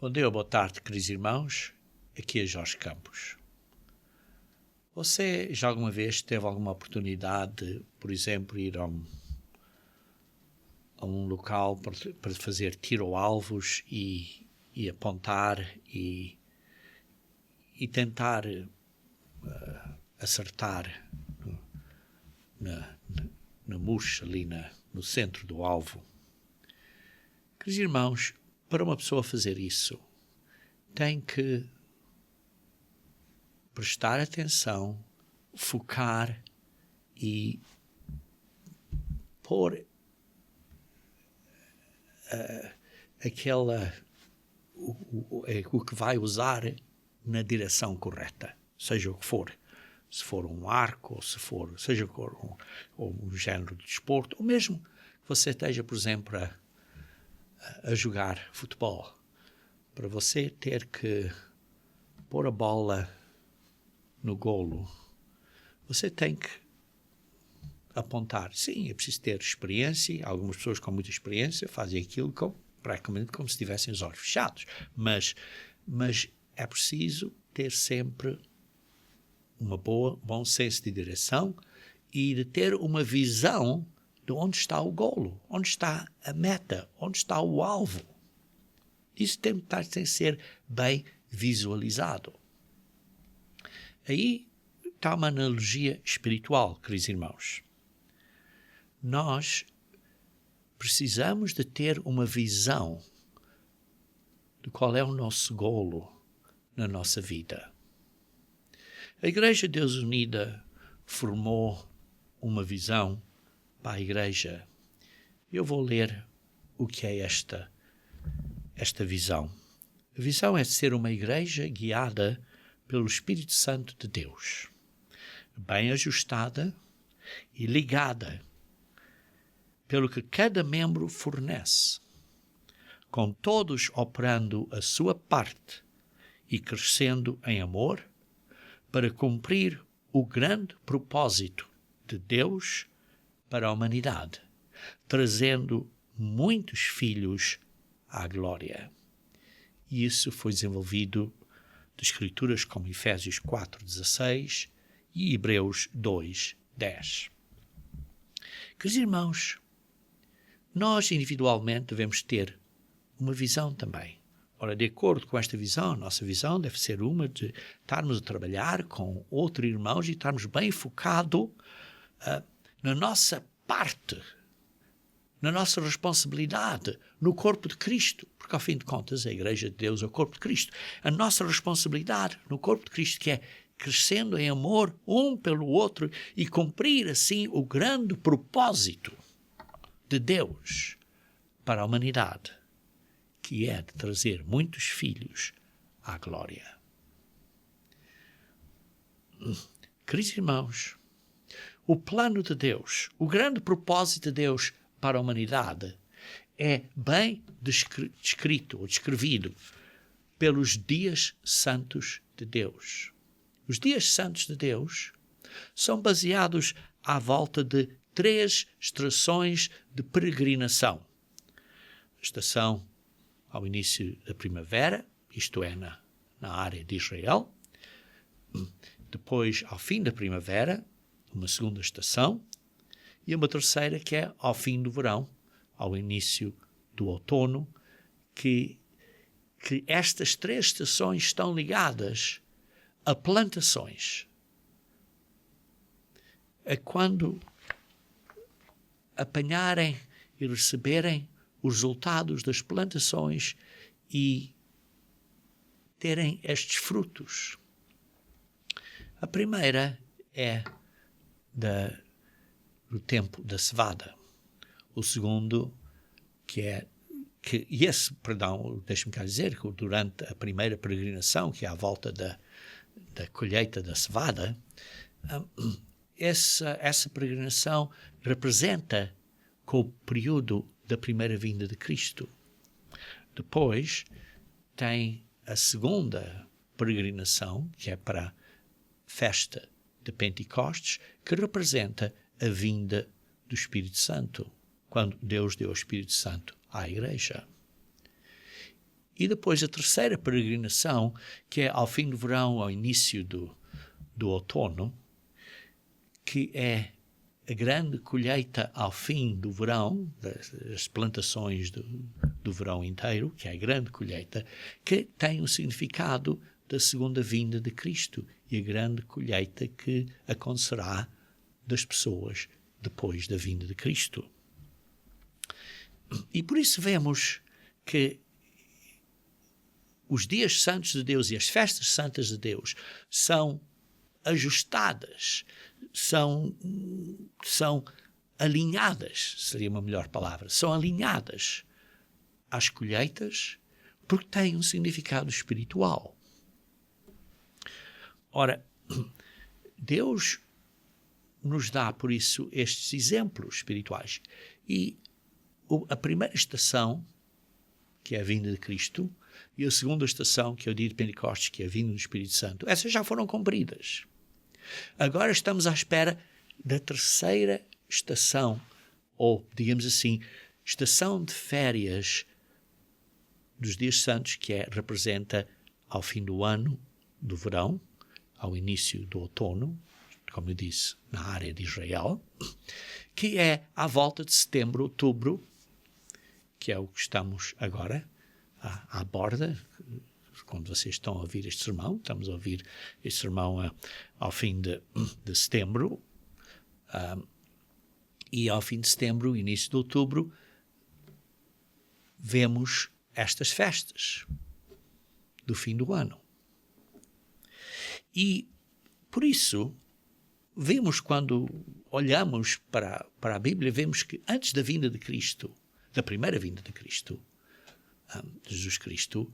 Bom dia, boa tarde, queridos irmãos. Aqui é Jorge Campos. Você já alguma vez teve alguma oportunidade de, por exemplo, ir a um local para fazer tiro-alvos e apontar e tentar acertar na murcha ali no centro do alvo? Queridos irmãos, para uma pessoa fazer isso, tem que prestar atenção, focar e pôr o que vai usar na direção correta, seja o que for. Se for um arco, ou seja um género de desporto, ou mesmo que você esteja, por exemplo, a jogar futebol. Para você ter que pôr a bola no golo, você tem que apontar. Sim, é preciso ter experiência. Algumas pessoas com muita experiência fazem aquilo praticamente como se tivessem os olhos fechados. Mas é preciso ter sempre bom senso de direção e de ter uma visão de onde está o golo, onde está a meta, onde está o alvo. Isso tem que ser bem visualizado. Aí está uma analogia espiritual, queridos irmãos. Nós precisamos de ter uma visão de qual é o nosso golo na nossa vida. A Igreja de Deus Unida formou uma visão para a Igreja. Eu vou ler o que é esta visão. A visão é de ser uma Igreja guiada pelo Espírito Santo de Deus, bem ajustada e ligada pelo que cada membro fornece, com todos operando a sua parte e crescendo em amor para cumprir o grande propósito de Deus para a humanidade, trazendo muitos filhos à glória. E isso foi desenvolvido de escrituras como Efésios 4:16 e Hebreus 2:10. Queridos irmãos, nós individualmente devemos ter uma visão também. Ora, de acordo com esta visão, a nossa visão deve ser uma de estarmos a trabalhar com outros irmãos e estarmos bem focados na nossa parte, na nossa responsabilidade, no corpo de Cristo, porque ao fim de contas a Igreja de Deus é o corpo de Cristo. A nossa responsabilidade no corpo de Cristo, que é crescendo em amor um pelo outro e cumprir assim o grande propósito de Deus para a humanidade, que é de trazer muitos filhos à glória. Queridos irmãos, o plano de Deus, o propósito de Deus para a humanidade é bem descrito ou descrevido pelos dias santos de Deus. Os dias santos de Deus são baseados à volta de 3 estações de peregrinação. A estação ao início da primavera, isto é, na área de Israel. Depois, ao fim da primavera, uma segunda estação. E uma terceira que é ao fim do verão, ao início do outono, que estas 3 estações estão ligadas a plantações. A quando apanharem e receberem os resultados das plantações e terem estes frutos. A primeira é do tempo da cevada. O segundo, deixe-me cá dizer, que durante a primeira peregrinação, que é à volta da colheita da cevada, essa peregrinação representa com o período da primeira vinda de Cristo. Depois tem a segunda peregrinação, que é para a festa de Pentecostes, que representa a vinda do Espírito Santo, quando Deus deu o Espírito Santo à Igreja. E depois a terceira peregrinação, que é ao fim do verão, ao início do outono, que é a grande colheita ao fim do verão, das plantações do verão inteiro, que é a grande colheita, que tem o significado da segunda vinda de Cristo e a grande colheita que acontecerá das pessoas depois da vinda de Cristo. E por isso vemos que os dias santos de Deus e as festas santas de Deus são ajustadas, são alinhadas, seria uma melhor palavra, são alinhadas às colheitas porque têm um significado espiritual. Ora, Deus nos dá, por isso, estes exemplos espirituais. E a primeira estação, que é a vinda de Cristo, e a segunda estação, que é o dia de Pentecostes, que é a vinda do Espírito Santo, essas já foram cumpridas. Agora estamos à espera da terceira estação, ou, digamos assim, estação de férias dos dias santos, que representa ao fim do ano, do verão, ao início do outono, como eu disse, na área de Israel, que é à volta de setembro, outubro, que é o que estamos agora, à borda. Quando vocês estão a ouvir este sermão, estamos a ouvir este sermão ao fim de setembro, e ao fim de setembro, início de outubro, vemos estas festas do fim do ano. E, por isso, vemos, quando olhamos para a Bíblia, vemos que antes da vinda de Cristo, da primeira vinda de Cristo, Jesus Cristo,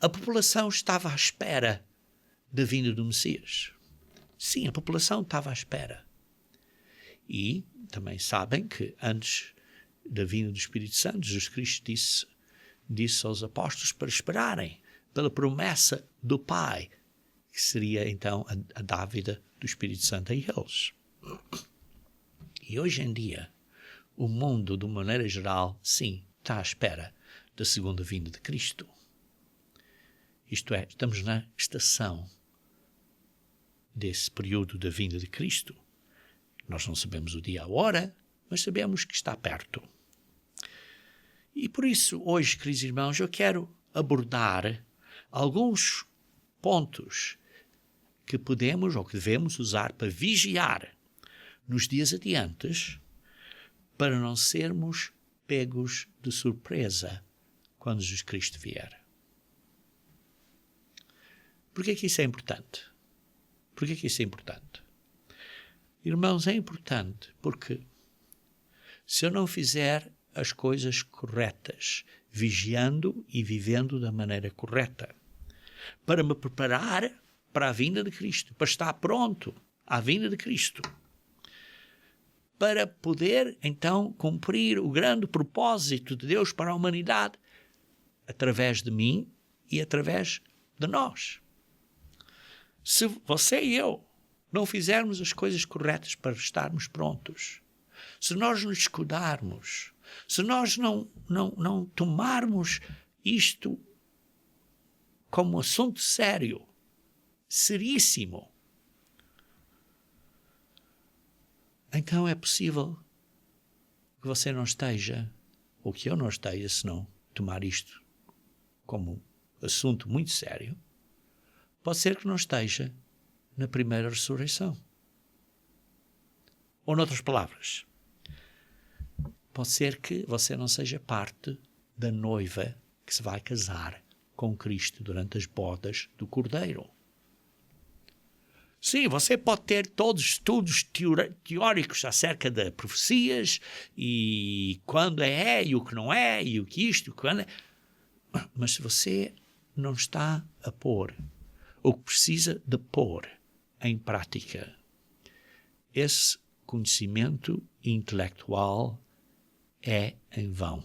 a população estava à espera da vinda do Messias. Sim, a população estava à espera. E também sabem que antes da vinda do Espírito Santo, Jesus Cristo disse aos apóstolos para esperarem pela promessa do Pai, que seria então a dávida do Espírito Santo a eles. E hoje em dia, o mundo, de uma maneira geral, sim, está à espera da segunda vinda de Cristo. Isto é, estamos na estação desse período da vinda de Cristo. Nós não sabemos o dia, a hora, mas sabemos que está perto. E por isso, hoje, queridos irmãos, eu quero abordar alguns pontos que podemos ou que devemos usar para vigiar nos dias adiantes, para não sermos pegos de surpresa quando Jesus Cristo vier. Por que isso é importante? Por que isso é importante? Irmãos, é importante porque se eu não fizer as coisas corretas, vigiando e vivendo da maneira correta, para me preparar para a vinda de Cristo, para estar pronto à vinda de Cristo, para poder, então, cumprir o grande propósito de Deus para a humanidade, através de mim e através de nós. Se você e eu não fizermos as coisas corretas para estarmos prontos, se nós nos descuidarmos, se nós não tomarmos isto como um assunto sério, seríssimo, então é possível que você não esteja, ou que eu não esteja, se não tomar isto como assunto muito sério, pode ser que não esteja na primeira ressurreição. Ou, noutras palavras, pode ser que você não seja parte da noiva que se vai casar com Cristo durante as bodas do Cordeiro. Sim, você pode ter todos os estudos teóricos acerca de profecias e quando e o que não é, e o que isto, quando é. Mas se você não está a pôr o que precisa de pôr em prática, esse conhecimento intelectual é em vão.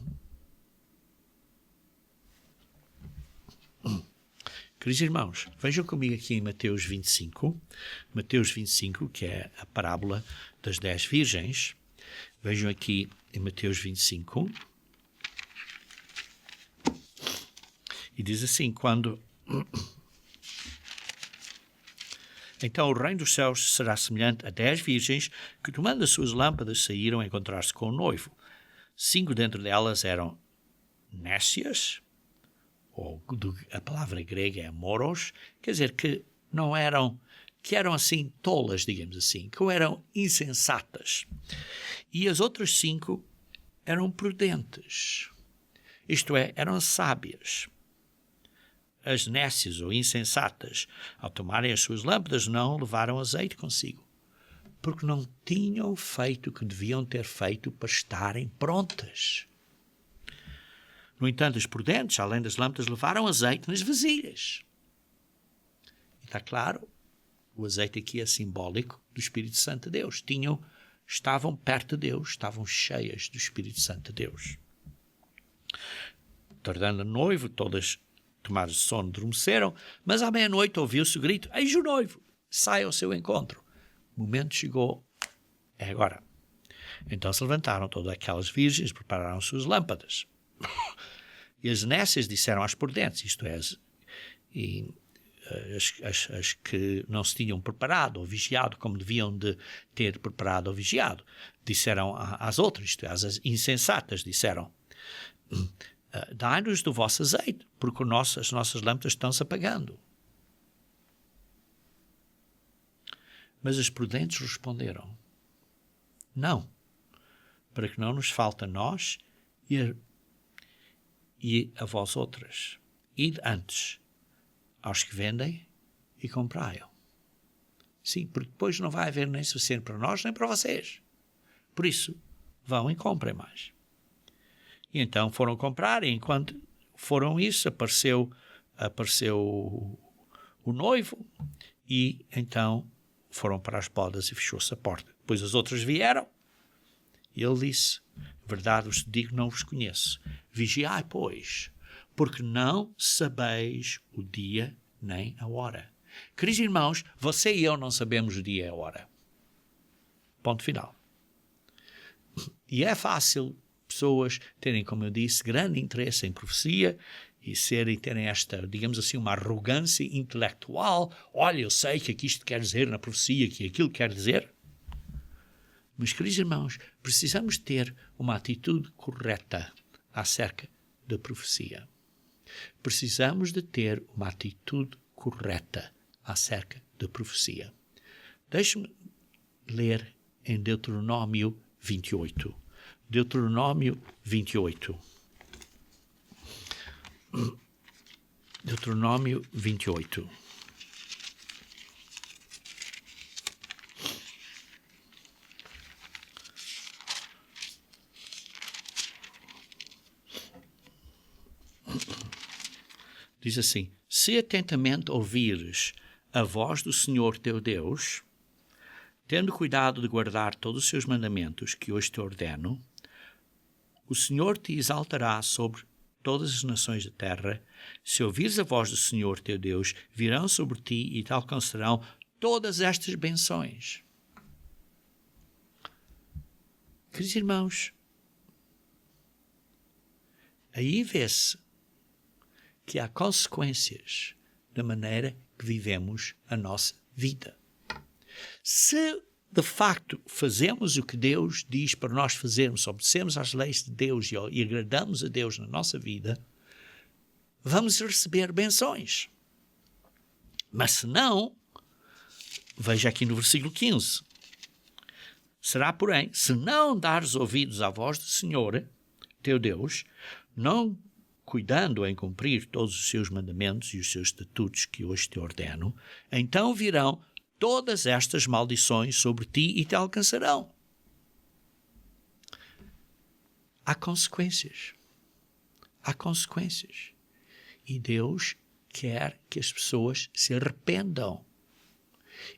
Queridos irmãos, vejam comigo aqui em Mateus 25, que é a parábola das 10 virgens. Vejam aqui em Mateus 25. E diz assim, Então o reino dos céus será semelhante a 10 virgens que, tomando as suas lâmpadas, saíram a encontrar-se com o noivo. 5 dentro delas eram nécias, ou a palavra grega é moros, quer dizer que não eram, que eram assim tolas, digamos assim, que eram insensatas. E as outras 5 eram prudentes, isto é, eram sábias. As nécias ou insensatas, ao tomarem as suas lâmpadas, não levaram azeite consigo, porque não tinham feito o que deviam ter feito para estarem prontas. No entanto, as prudentes, além das lâmpadas, levaram azeite nas vasilhas. E está claro, o azeite aqui é simbólico do Espírito Santo de Deus. Estavam perto de Deus, estavam cheias do Espírito Santo de Deus. Tardando o noivo, todas tomaram sono, adormeceram, mas à meia-noite ouviu-se o grito: eis o noivo, sai ao seu encontro. O momento chegou, é agora. Então se levantaram todas aquelas virgens, prepararam suas lâmpadas. E as nécias disseram às prudentes, isto é, as que não se tinham preparado ou vigiado como deviam de ter preparado ou vigiado, disseram às outras, isto é, as insensatas, disseram: dai-nos do vosso azeite, porque as nossas lâmpadas estão-se apagando. Mas as prudentes responderam: não, para que não nos falte a nós e a vós outras. Ide antes aos que vendem e comprai-o. Sim, porque depois não vai haver nem suficiente para nós nem para vocês. Por isso, vão e comprem mais. E então foram comprar, e enquanto foram isso, apareceu o noivo, e então foram para as bodas e fechou-se a porta. Depois as outras vieram, e ele disse: verdade vos digo, não vos conheço. Vigiai, pois, porque não sabeis o dia nem a hora. Queridos irmãos, você e eu não sabemos o dia e a hora. Ponto final. E é fácil pessoas terem, como eu disse, grande interesse em profecia e terem esta, digamos assim, uma arrogância intelectual. Olha, eu sei que aqui isto quer dizer na profecia, que aquilo quer dizer. Mas, queridos irmãos, precisamos ter uma atitude correta acerca da profecia. Precisamos de ter uma atitude correta acerca da profecia. Deixe-me ler em Deuteronômio 28. Deuteronômio 28. Deuteronômio 28. Diz assim: se atentamente ouvires a voz do Senhor teu Deus, tendo cuidado de guardar todos os seus mandamentos que hoje te ordeno, o Senhor te exaltará sobre todas as nações da terra. Se ouvires a voz do Senhor teu Deus, virão sobre ti e te alcançarão todas estas bênçãos. Queridos irmãos, aí vê-se que há consequências da maneira que vivemos a nossa vida. Se de facto fazemos o que Deus diz para nós fazermos, obedecemos às leis de Deus e agradamos a Deus na nossa vida, vamos receber bênçãos. Mas se não, veja aqui no versículo 15, será, porém, se não dares ouvidos à voz do Senhor, teu Deus, não cuidando em cumprir todos os seus mandamentos e os seus estatutos que hoje te ordeno, então virão todas estas maldições sobre ti e te alcançarão. Há consequências. Há consequências. E Deus quer que as pessoas se arrependam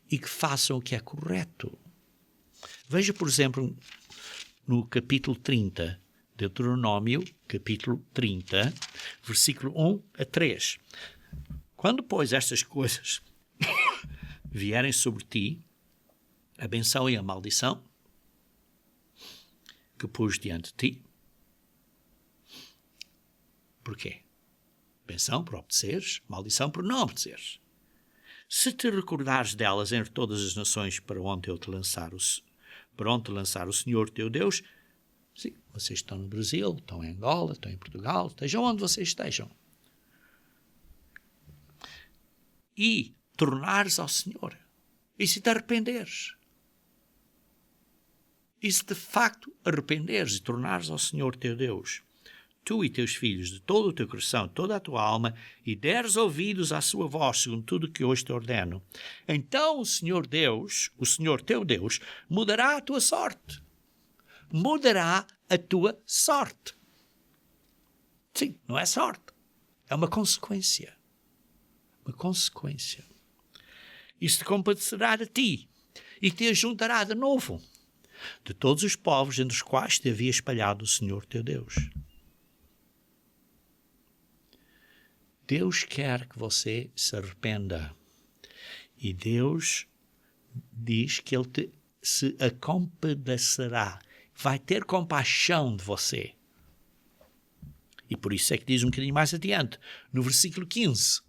e que façam o que é correto. Veja, por exemplo, no capítulo 30, Deuteronômio, capítulo 30, versículo 1 a 3. Quando, pois, estas coisas vierem sobre ti, a benção e a maldição que pus diante de ti. Porquê? Benção por obedeceres, maldição por não obedeceres. Se te recordares delas entre todas as nações para onde te lançar o Senhor teu Deus, sim, vocês estão no Brasil, estão em Angola, estão em Portugal, estejam onde vocês estejam, e tornares ao Senhor, e se te arrependeres, e se de facto arrependeres e tornares ao Senhor teu Deus, tu e teus filhos, de todo o teu coração, toda a tua alma, e deres ouvidos à sua voz, segundo tudo o que hoje te ordeno, então o Senhor Deus, o Senhor teu Deus, mudará a tua sorte. Mudará a tua sorte. Sim, não é sorte. É uma consequência. Uma consequência. Isso te compadecerá de ti e te ajuntará de novo de todos os povos entre os quais te havia espalhado o Senhor teu Deus. Deus quer que você se arrependa. E Deus diz que Ele se compadecerá. Vai ter compaixão de você. E por isso é que diz um bocadinho mais adiante, no versículo 15,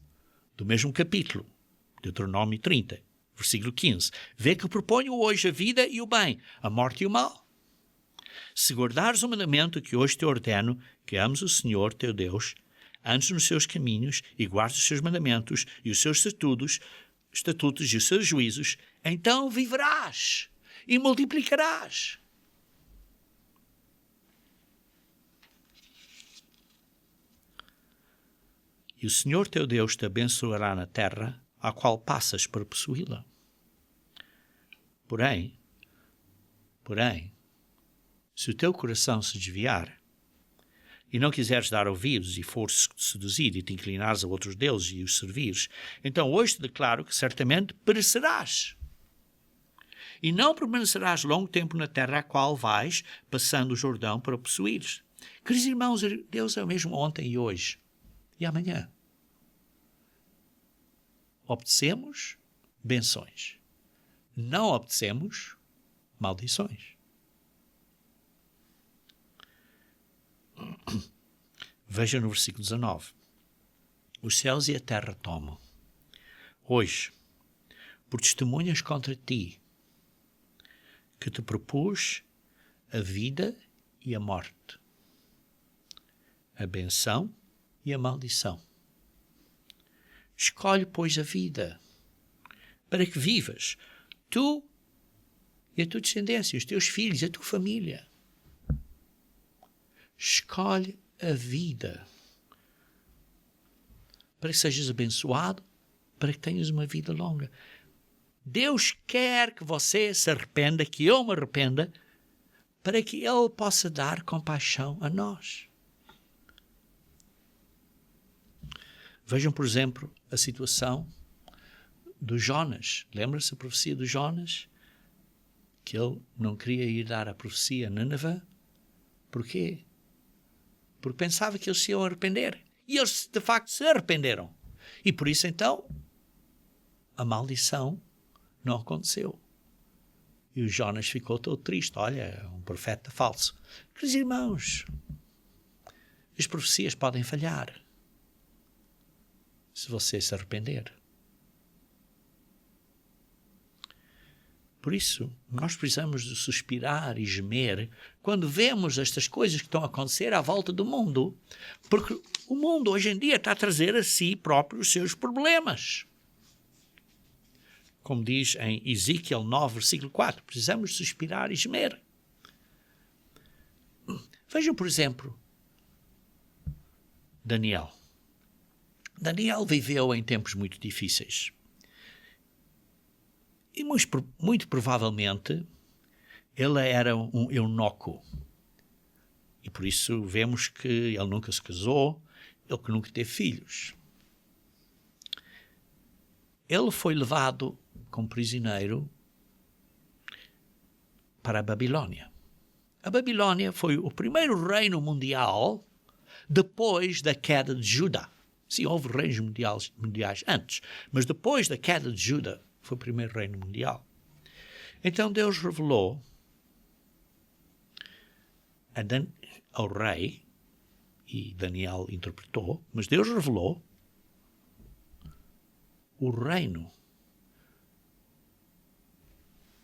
do mesmo capítulo, Deuteronômio 30, versículo 15. Vê que proponho hoje a vida e o bem, a morte e o mal. Se guardares o mandamento que hoje te ordeno, que ames o Senhor teu Deus, andes nos seus caminhos e guardes os seus mandamentos e os seus estatutos e os seus juízos, então viverás e multiplicarás. E o Senhor teu Deus te abençoará na terra à qual passas para possuí-la. Porém, se o teu coração se desviar, e não quiseres dar ouvidos e fores seduzido e te inclinares a outros deuses e os servires, então hoje te declaro que certamente perecerás. E não permanecerás longo tempo na terra a qual vais, passando o Jordão para possuires. Queridos irmãos, Deus é o mesmo ontem e hoje e amanhã. Obedecemos, benções. Não obedecemos, maldições. Veja no versículo 19. Os céus e a terra tomam hoje por testemunhas contra ti que te propus a vida e a morte, a benção e a maldição. Escolhe, pois, a vida para que vivas, tu e a tua descendência, os teus filhos, a tua família. Escolhe a vida para que sejas abençoado, para que tenhas uma vida longa. Deus quer que você se arrependa, que eu me arrependa, para que Ele possa dar compaixão a nós. Vejam, por exemplo, a situação do Jonas. Lembra-se a profecia do Jonas? Que ele não queria ir dar a profecia a Nínive. Porquê? Porque pensava que eles se iam arrepender. E eles, de facto, se arrependeram. E por isso, então, a maldição não aconteceu. E o Jonas ficou todo triste. Olha, é um profeta falso. Queridos irmãos, as profecias podem falhar se você se arrepender. Por isso, nós precisamos de suspirar e gemer quando vemos estas coisas que estão a acontecer à volta do mundo, porque o mundo hoje em dia está a trazer a si próprio os seus problemas. Como diz em Ezequiel 9, versículo 4, precisamos suspirar e gemer. Vejam, por exemplo, Daniel. Daniel viveu em tempos muito difíceis. E muito provavelmente ele era um eunuco. E por isso vemos que ele nunca se casou, ele que nunca teve filhos. Ele foi levado como prisioneiro para a Babilônia. A Babilônia foi o primeiro reino mundial depois da queda de Judá. Sim, houve reinos mundiais antes, mas depois da queda de Judá foi o primeiro reino mundial. Então Deus revelou ao rei e Daniel interpretou, mas Deus revelou o reino,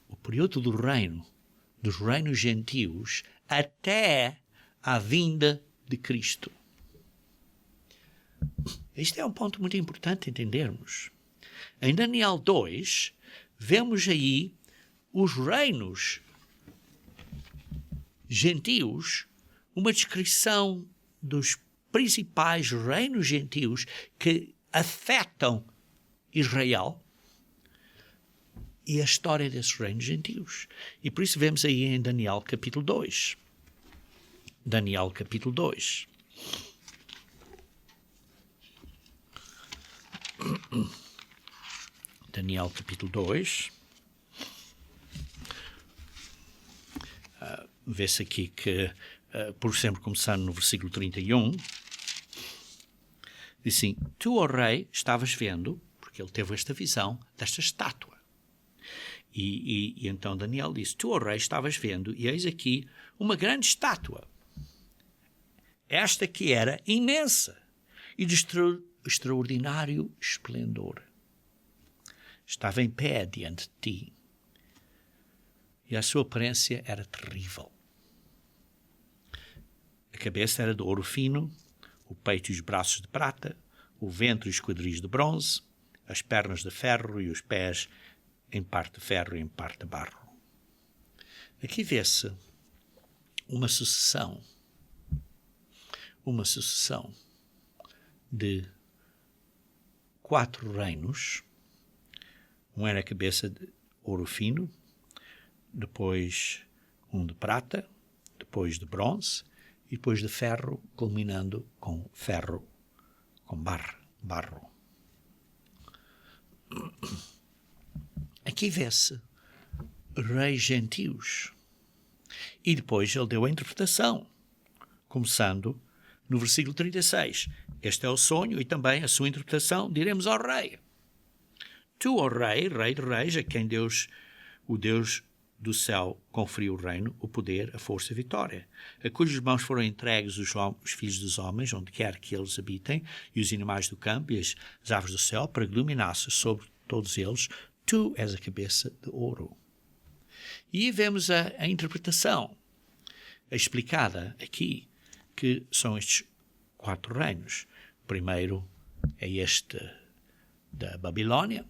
o período do reino, dos reinos gentios, até a vinda de Cristo. Este é um ponto muito importante entendermos. Em Daniel 2, vemos aí os reinos gentios, uma descrição dos principais reinos gentios que afetam Israel e a história desses reinos gentios. E por isso vemos aí em Daniel capítulo 2. Daniel capítulo 2. Daniel capítulo 2. Vê-se aqui que, por sempre começando no versículo 31, diz assim: Tu, ó rei, estavas vendo, porque ele teve esta visão desta estátua. E então Daniel disse: Tu, ó rei, estavas vendo, e eis aqui uma grande estátua. Esta que era imensa e de extraordinário esplendor. Estava em pé diante de ti. E a sua aparência era terrível. A cabeça era de ouro fino, o peito e os braços de prata, o ventre e os quadris de bronze, as pernas de ferro e os pés em parte de ferro e em parte de barro. Aqui vê-se uma sucessão de 4 reinos. Um era a cabeça de ouro fino, depois um de prata, depois de bronze e depois de ferro, culminando com ferro, com barro. Aqui vê-se reis gentios. E depois ele deu a interpretação, começando no versículo 36. Este é o sonho e também a sua interpretação. Diremos ao rei: Tu, ó rei, rei de reis, a quem Deus, o Deus do céu, conferiu o reino, o poder, a força e a vitória, a cujos mãos foram entregues os filhos dos homens, onde quer que eles habitem, e os animais do campo e as aves do céu, para que dominasses sobre todos eles. Tu és a cabeça de ouro. E vemos a interpretação explicada aqui, que são estes 4 reinos. O primeiro é este da Babilónia,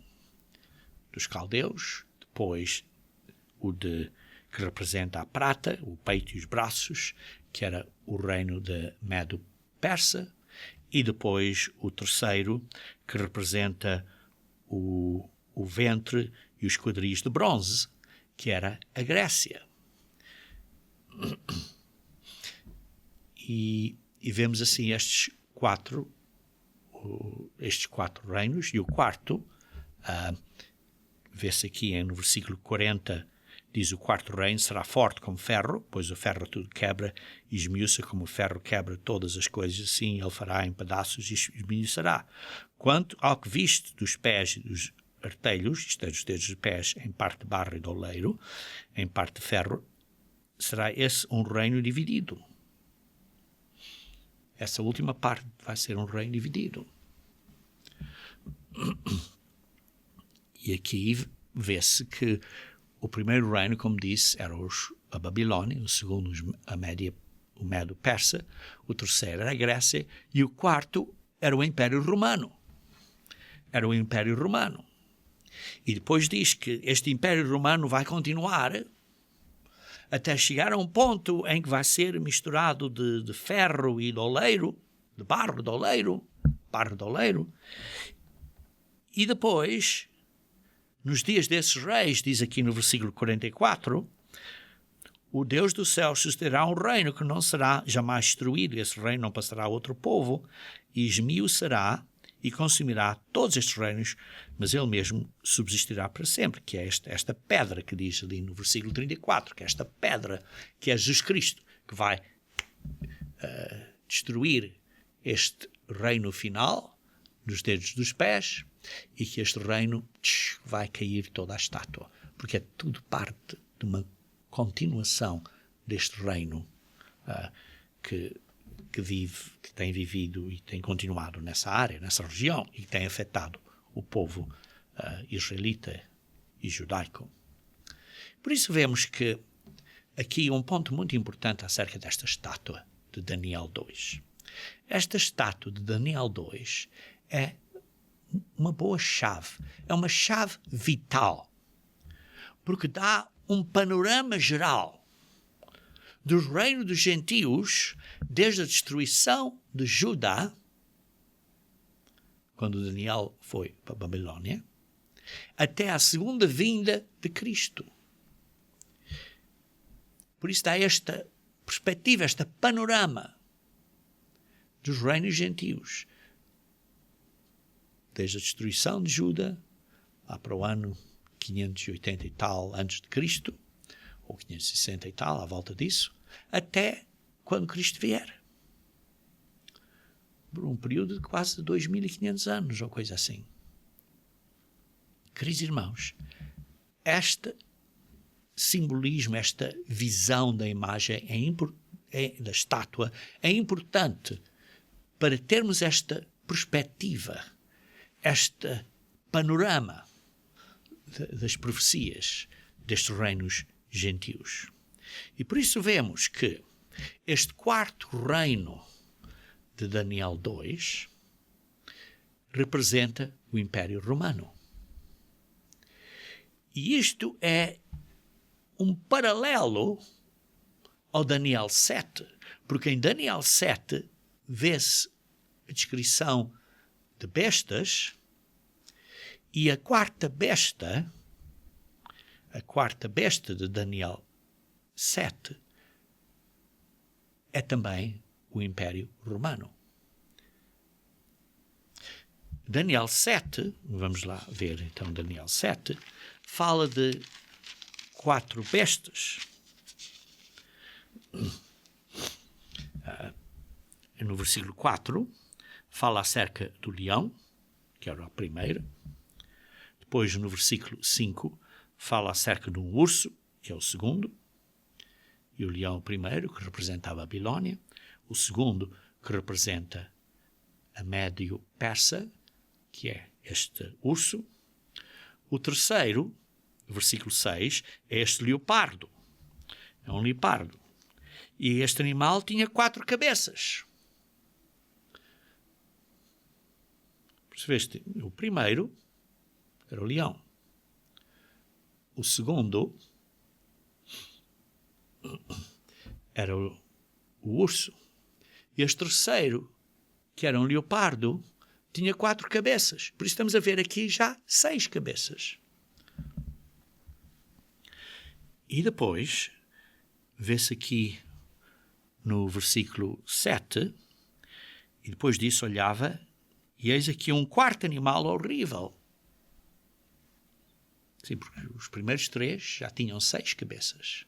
dos caldeus, depois o que representa a prata, o peito e os braços, que era o reino de Medo-Persa, e depois o terceiro, que representa o ventre e os quadris de bronze, que era a Grécia. E vemos assim estes quatro reinos, e o quarto, vê-se aqui no versículo 40, diz: o quarto reino será forte como ferro, pois o ferro tudo quebra e esmiuça, como o ferro quebra todas as coisas, assim ele fará em pedaços e esmiuçará. Quanto ao que viste dos pés e dos artelhos, isto é, dos dedos dos pés, em parte de barro e de oleiro, em parte de ferro, será esse um reino dividido. Essa última parte vai ser um reino dividido. E aqui vê-se que o primeiro reino, como disse, era a Babilónia, o segundo o Medo-Persa, o terceiro era a Grécia e o quarto era o Império Romano. Era o Império Romano. E depois diz que este Império Romano vai continuar até chegar a um ponto em que vai ser misturado de ferro e de oleiro, de barro de oleiro. E depois, nos dias desses reis, diz aqui no versículo 44, o Deus do céu sucederá um reino que não será jamais destruído. Esse reino não passará a outro povo, e esmiuçará e consumirá todos estes reinos, mas ele mesmo subsistirá para sempre, que é esta pedra que diz ali no versículo 34, que é esta pedra que é Jesus Cristo, que vai destruir este reino final dos dedos dos pés, e que este reino vai cair toda a estátua, porque é tudo parte de uma continuação deste reino que que tem vivido e tem continuado nessa área, nessa região, e que tem afetado o povo israelita e judaico. Por isso vemos que aqui um ponto muito importante acerca desta estátua de Daniel 2. Esta estátua de Daniel 2 é uma boa chave, é uma chave vital, porque dá um panorama geral do reino dos gentios, desde a destruição de Judá, quando Daniel foi para a Babilônia, até a segunda vinda de Cristo. Por isso dá esta perspectiva, este panorama dos reinos gentios, desde a destruição de Judá, lá para o ano 580 e tal antes de Cristo, ou 560 e tal, à volta disso, até quando Cristo vier. Por um período de quase 2.500 anos, ou coisa assim. Queridos irmãos, este simbolismo, esta visão da imagem, da estátua, é importante para termos esta perspectiva, este panorama das profecias destes reinos gentios. E por isso vemos que este quarto reino de Daniel 2 representa o Império Romano. E isto é um paralelo ao Daniel 7, porque em Daniel 7 vê-se a descrição de bestas, e a quarta besta de Daniel 7 é também o Império Romano. Daniel 7, vamos lá ver então Daniel 7, fala de 4 bestas. No versículo 4, fala acerca do leão, que era a primeira. Depois, no versículo 5, fala acerca de um urso, que é o segundo. E o leão, o primeiro, que representa a Babilônia. O segundo, que representa a Médio-Persa, que é este urso. O terceiro, versículo 6, é este leopardo. É um leopardo. E este animal tinha 4 cabeças. Percebeste? O primeiro era o leão. O segundo era o urso. E este terceiro, que era um leopardo, tinha 4 cabeças. Por isso estamos a ver aqui já 6 cabeças. E depois, vê-se aqui no versículo 7, e depois disso olhava, e eis aqui um quarto animal horrível. Sim, porque os primeiros 3 já tinham 6 cabeças.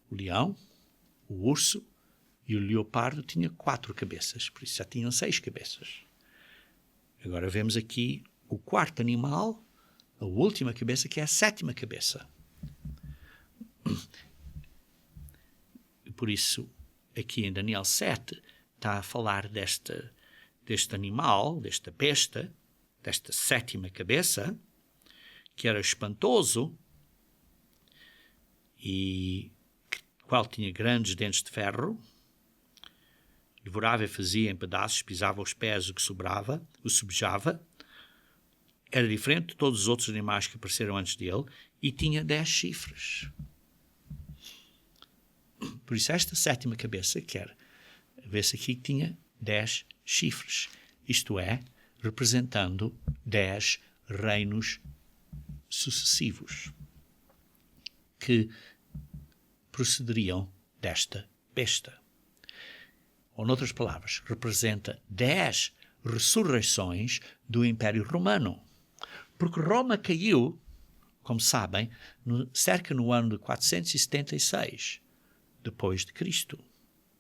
O leão, o urso e o leopardo tinham 4 cabeças, por isso já tinham 6 cabeças. Agora vemos aqui o quarto animal, a última cabeça, que é a 7ª cabeça. E por isso, aqui em Daniel 7, está a falar deste animal, desta besta, desta 7ª cabeça, que era espantoso e qual tinha grandes dentes de ferro, devorava e fazia em pedaços, pisava os pés o que sobrava, o subjava. Era diferente de todos os outros animais que apareceram antes dele e tinha 10 chifres. Por isso esta 7ª cabeça, vê-se aqui que tinha 10 chifres. Isto é, representando 10 reinos sucessivos que procederiam desta besta. Ou, noutras palavras, representa 10 ressurreições do Império Romano. Porque Roma caiu, como sabem, cerca no ano de 476 depois de Cristo,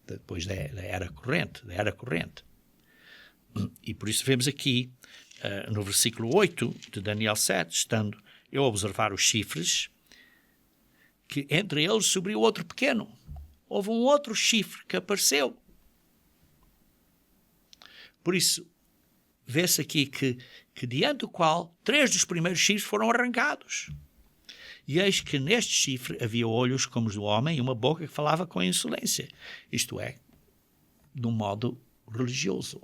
depois da era corrente. E por isso vemos aqui, no versículo 8 de Daniel 7, estando eu a observar os chifres, que entre eles subiu outro pequeno. Houve um outro chifre que apareceu. Por isso, vê-se aqui que diante do qual 3 dos primeiros chifres foram arrancados. E eis que neste chifre havia olhos como os do homem e uma boca que falava com insolência. Isto é, de um modo religioso.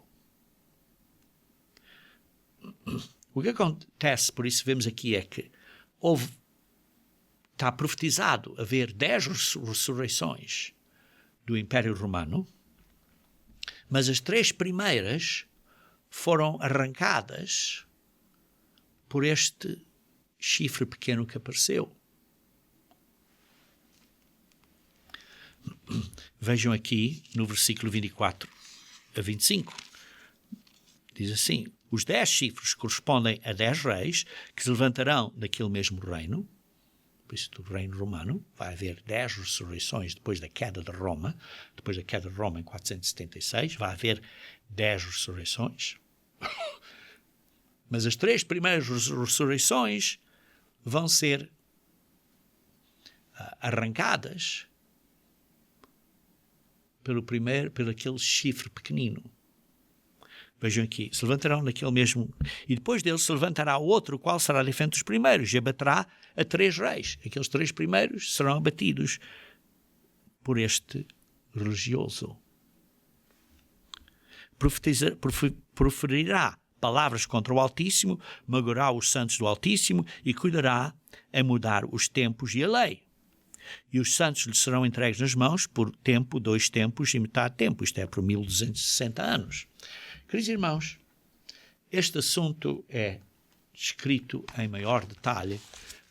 O que acontece, por isso vemos aqui, é que está profetizado haver 10 ressurreições do Império Romano, mas as 3 primeiras foram arrancadas por este chifre pequeno que apareceu. Vejam aqui no versículo 24 a 25. Diz assim: os 10 chifres correspondem a 10 reis que se levantarão daquele mesmo reino. Por isso, do reino romano, vai haver 10 ressurreições depois da queda de Roma. Depois da queda de Roma em 476, vai haver 10 ressurreições. Mas as 3 primeiras ressurreições vão ser arrancadas pelo aquele chifre pequenino. Vejam aqui, se levantarão daquele mesmo, e depois dele se levantará outro, o qual será diferente dos primeiros, e abaterá a 3 reis. Aqueles 3 primeiros serão abatidos por este religioso. Proferirá palavras contra o Altíssimo, magoará os santos do Altíssimo e cuidará em mudar os tempos e a lei. E os santos lhe serão entregues nas mãos por tempo, 2 tempos e metade tempo, isto é, por 1260 anos. Queridos irmãos, este assunto é descrito em maior detalhe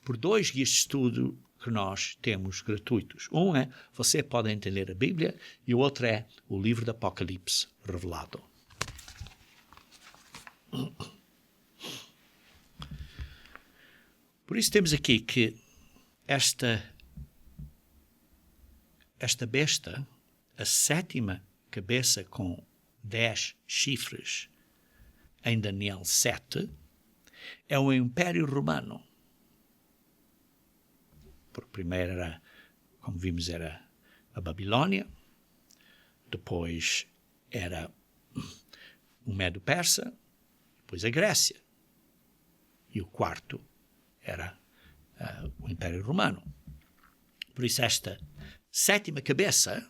por 2 guias de estudo que nós temos gratuitos. Um é Você Pode Entender a Bíblia e o outro é o livro do Apocalipse revelado. Por isso temos aqui que esta besta, a 7ª cabeça com 10 chifres em Daniel 7, é o Império Romano. Porque primeiro era, como vimos, era a Babilônia, depois era o Medo-Persa, depois a Grécia. E o quarto era o Império Romano. Por isso esta 7ª cabeça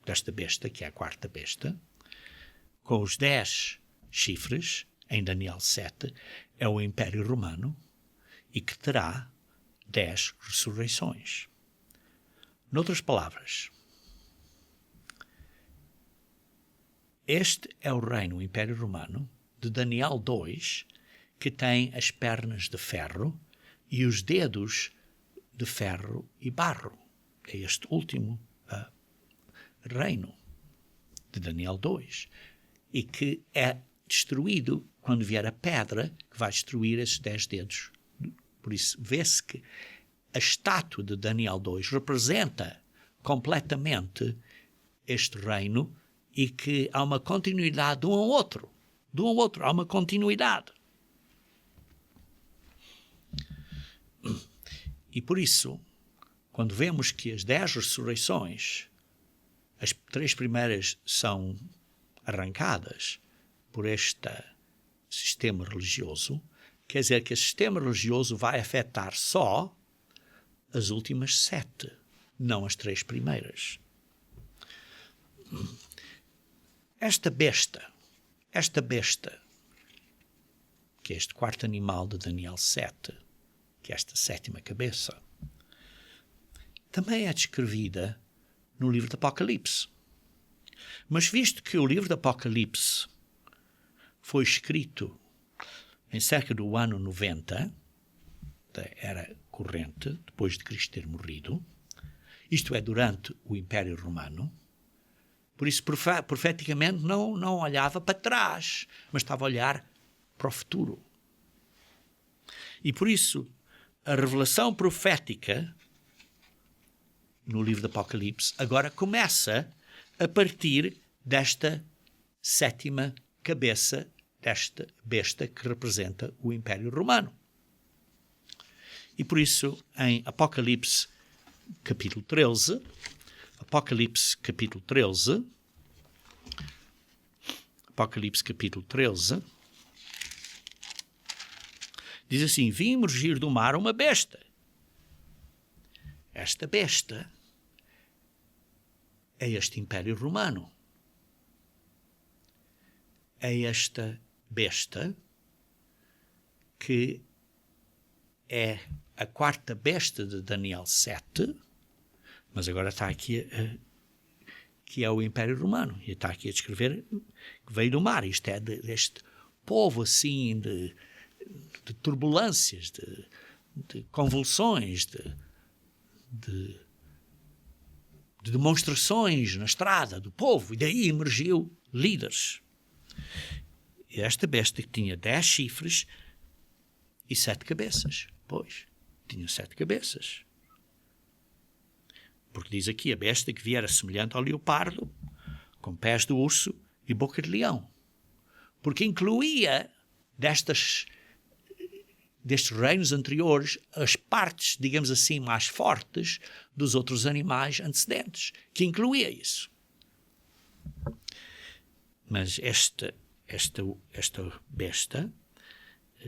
desta besta, que é a 4ª besta, com os 10 chifres, em Daniel 7, é o Império Romano e que terá 10 ressurreições. Noutras palavras, este é o reino, o Império Romano, de Daniel 2, que tem as pernas de ferro e os dedos de ferro e barro. É este último reino de Daniel 2 e que é destruído quando vier a pedra que vai destruir esses 10 dedos. Por isso vê-se que a estátua de Daniel 2 representa completamente este reino e que há uma continuidade de um ao outro. Há uma continuidade. E por isso, quando vemos que as 10 ressurreições, as 3 primeiras são arrancadas por este sistema religioso, quer dizer que esse sistema religioso vai afetar só as últimas 7, não as 3 primeiras. Esta besta, que é este 4º animal de Daniel 7, que é esta 7ª cabeça, também é descrevida no livro do Apocalipse. Mas visto que o livro do Apocalipse foi escrito em cerca do ano 90 da era corrente, depois de Cristo ter morrido, isto é, durante o Império Romano, por isso profeticamente não olhava para trás, mas estava a olhar para o futuro. E por isso a revelação profética no livro do Apocalipse agora começa a partir desta 7ª cabeça, desta besta que representa o Império Romano. E por isso, em Apocalipse capítulo 13, Apocalipse capítulo 13, diz assim: vi emergir do mar uma besta. Esta besta é este Império Romano. É esta besta que é a quarta besta de Daniel 7, mas agora está aqui que é o Império Romano, e está aqui a descrever que veio do mar. Isto é deste povo assim de turbulências, de convulsões, de demonstrações na estrada do povo, e daí emergiu líderes. E esta besta que tinha 10 chifres e 7 cabeças. Pois, tinha 7 cabeças. Porque diz aqui, a besta que viera semelhante ao leopardo, com pés de urso e boca de leão. Porque incluía destes reinos anteriores as partes, digamos assim, mais fortes dos outros animais antecedentes, que incluía isso. Mas esta besta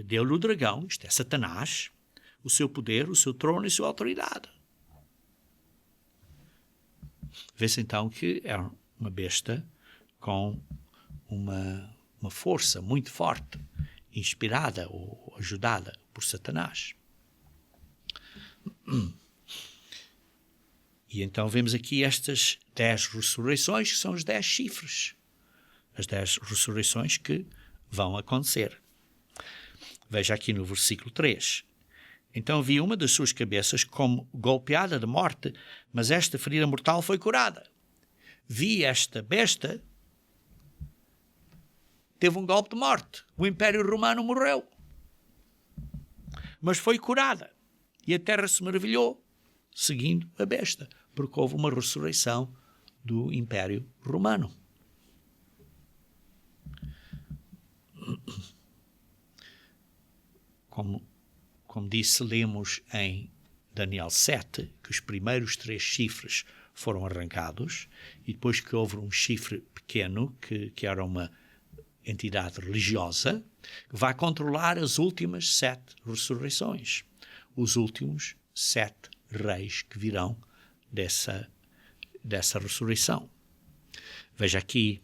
deu-lhe o dragão, isto é Satanás, o seu poder, o seu trono e a sua autoridade. Vê-se então que é uma besta com uma força muito forte, inspirada ou ajudada por Satanás. E então vemos aqui estas 10 ressurreições, que são os 10 chifres. As 10 ressurreições que vão acontecer. Veja aqui no versículo 3. Então vi uma das suas cabeças como golpeada de morte, mas esta ferida mortal foi curada. Vi esta besta, teve um golpe de morte. O Império Romano morreu. Mas foi curada. E a terra se maravilhou, seguindo a besta, porque houve uma ressurreição do Império Romano. Como disse, lemos em Daniel 7 que os primeiros 3 chifres foram arrancados, e depois que houve um chifre pequeno, que era uma entidade religiosa, que vai controlar as últimas 7 ressurreições, os últimos 7 reis que virão dessa ressurreição. Veja aqui,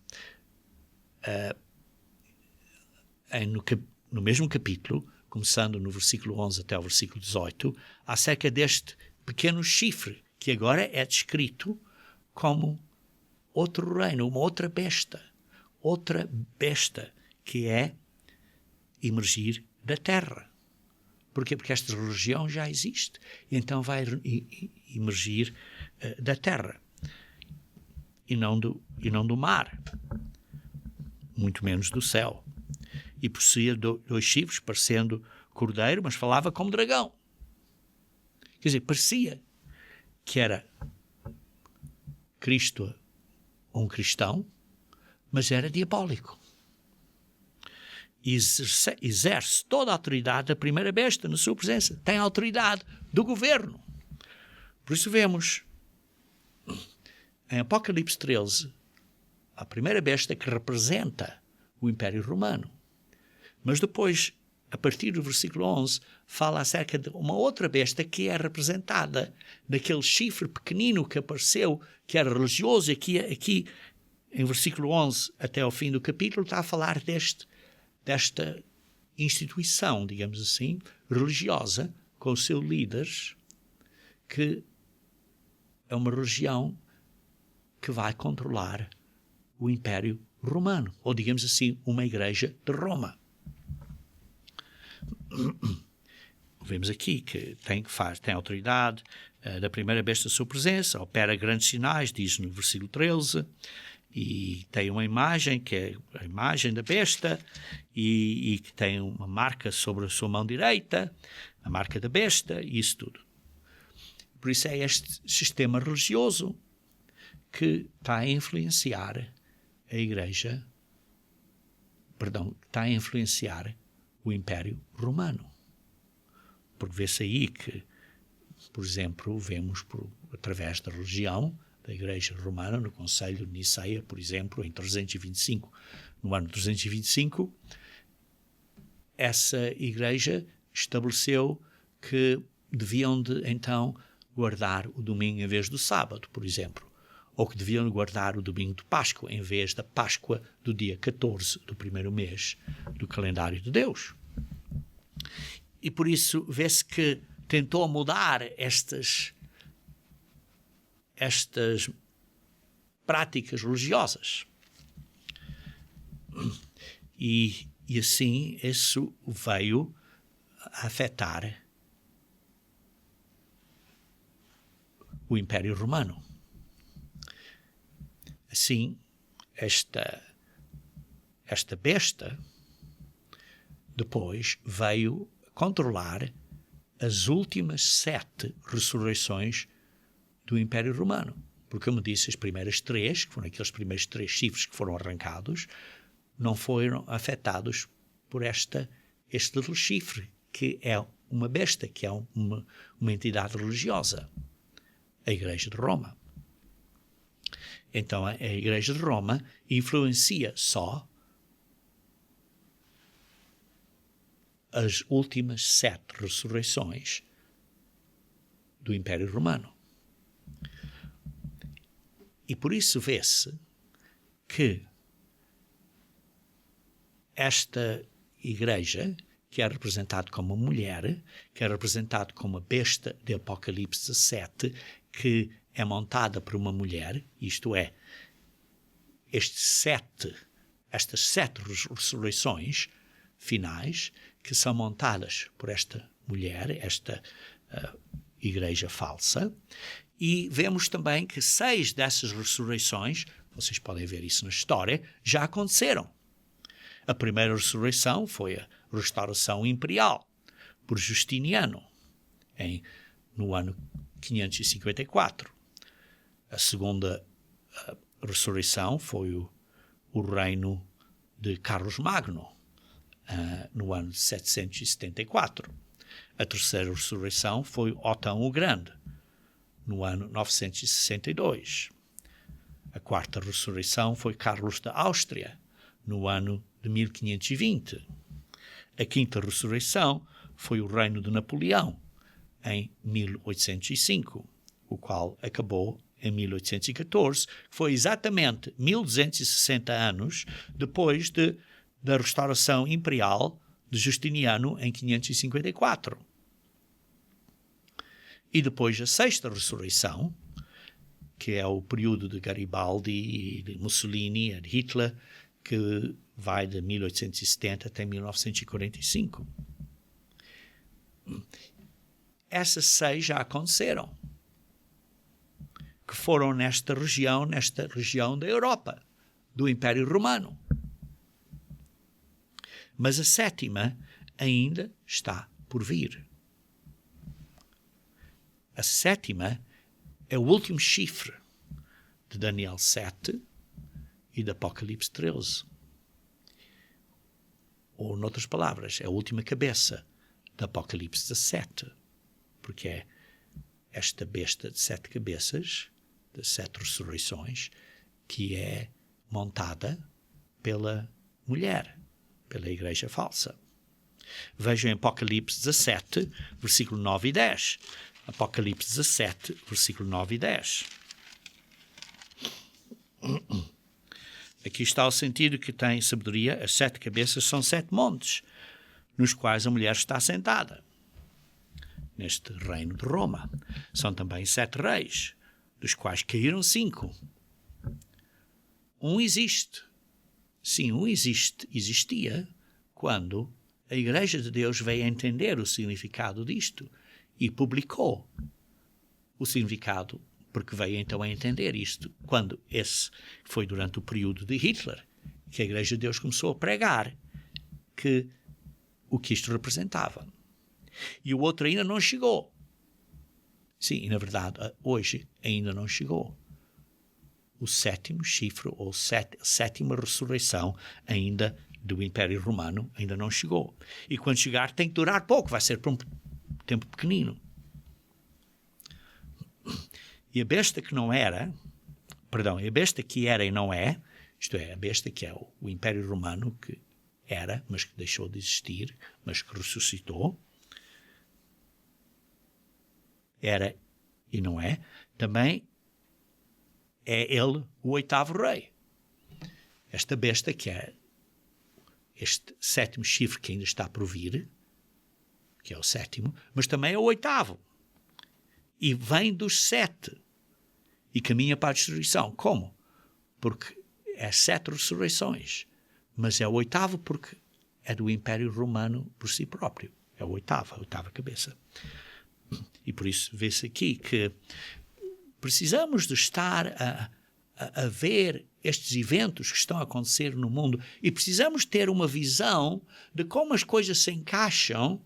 no mesmo capítulo, começando no versículo 11 até o versículo 18, acerca deste pequeno chifre, que agora é descrito como outro reino, uma outra besta que é emergir da terra. Porquê? Porque esta região já existe, e então vai emergir da terra, e não do mar, muito menos do céu. E possuía 2 chifres, parecendo cordeiro, mas falava como dragão. Quer dizer, parecia que era Cristo, um cristão, mas era diabólico. E exerce toda a autoridade da primeira besta na sua presença. Tem a autoridade do governo. Por isso vemos em Apocalipse 13 a primeira besta que representa o Império Romano. Mas depois, a partir do versículo 11, fala acerca de uma outra besta que é representada naquele chifre pequenino que apareceu, que era religioso. Aqui em versículo 11 até ao fim do capítulo, está a falar desta instituição, digamos assim, religiosa, com os seus líderes, que é uma religião que vai controlar o Império Romano, ou digamos assim, uma igreja de Roma. Vemos aqui que tem autoridade da primeira besta à sua presença, opera grandes sinais, diz no versículo 13, e tem uma imagem, que é a imagem da besta, e que tem uma marca sobre a sua mão direita, a marca da besta, e isso tudo. Por isso é este sistema religioso que está a influenciar a igreja, está a influenciar o Império Romano. porque vê-se aí que, por exemplo, vemos através da religião da Igreja Romana, no Concílio de Niceia, por exemplo, em 325, no ano 325, essa Igreja estabeleceu que deviam então guardar o domingo em vez do sábado, por exemplo, ou que deviam guardar o domingo de Páscoa em vez da Páscoa do dia 14 do primeiro mês do calendário de Deus. E por isso vê-se que tentou mudar estas práticas religiosas. E assim isso veio a afetar o Império Romano. Assim, esta besta depois veio controlar as últimas 7 ressurreições do Império Romano. Porque, como disse, as primeiras 3, que foram aqueles primeiros 3 chifres que foram arrancados, não foram afetados por este little chifre, que é uma besta, que é uma entidade religiosa, a Igreja de Roma. Então, a Igreja de Roma influencia só as últimas 7 ressurreições do Império Romano. E por isso vê-se que esta Igreja, que é representada como uma mulher, que é representada como a besta de Apocalipse 17, que é montada por uma mulher, isto é, estas 7 ressurreições finais, que são montadas por esta mulher, esta igreja falsa, e vemos também que 6 dessas ressurreições, vocês podem ver isso na história, já aconteceram. A primeira ressurreição foi a restauração imperial por Justiniano, no ano 554. A segunda ressurreição foi o reino de Carlos Magno, no ano de 774. A terceira ressurreição foi Otão o Grande, no ano 962. A quarta ressurreição foi Carlos da Áustria, no ano de 1520. A quinta ressurreição foi o reino de Napoleão, em 1805, o qual acabou em 1814, que foi exatamente 1260 anos depois da restauração imperial de Justiniano em 554. E depois a sexta ressurreição, que é o período de Garibaldi, de Mussolini e de Hitler, que vai de 1870 até 1945. Essas 6 já aconteceram, que foram nesta região da Europa, do Império Romano. Mas a 7ª ainda está por vir. A 7ª é o último chifre de Daniel 7 e de Apocalipse 13. Ou, noutras palavras, é a última cabeça de Apocalipse 17. Porque é esta besta de 7 cabeças, de 7 ressurreições, que é montada pela mulher, pela igreja falsa. Vejam em Apocalipse 17, versículo 9 e 10. Apocalipse 17, versículo 9 e 10. Aqui está o sentido que tem sabedoria. As 7 cabeças são 7 montes, nos quais a mulher está sentada, neste reino de Roma. São também 7 reis, dos quais caíram 5. Um existe. Sim, existia quando a Igreja de Deus veio a entender o significado disto e publicou o significado, porque veio então a entender isto, quando esse foi durante o período de Hitler, que a Igreja de Deus começou a pregar o que isto representava. E o outro ainda não chegou. Sim, e na verdade, hoje ainda não chegou. O 7º chifre, ou 7ª ressurreição do Império Romano, ainda não chegou. E quando chegar tem que durar pouco, vai ser por um tempo pequenino. E a besta que não era, perdão, a besta que era e não é, isto é, a besta que é o Império Romano, que era, mas que deixou de existir, mas que ressuscitou, era e não é, também é ele o 8º rei. Esta besta que é este 7º chifre que ainda está por vir, que é o 7º, mas também é o 8º. E vem dos 7 e caminha para a destruição. Como? Porque é 7 ressurreições, mas é o 8º porque é do Império Romano por si próprio. É o 8º, a 8ª cabeça. E por isso vê-se aqui que precisamos de estar a ver estes eventos que estão a acontecer no mundo e precisamos ter uma visão de como as coisas se encaixam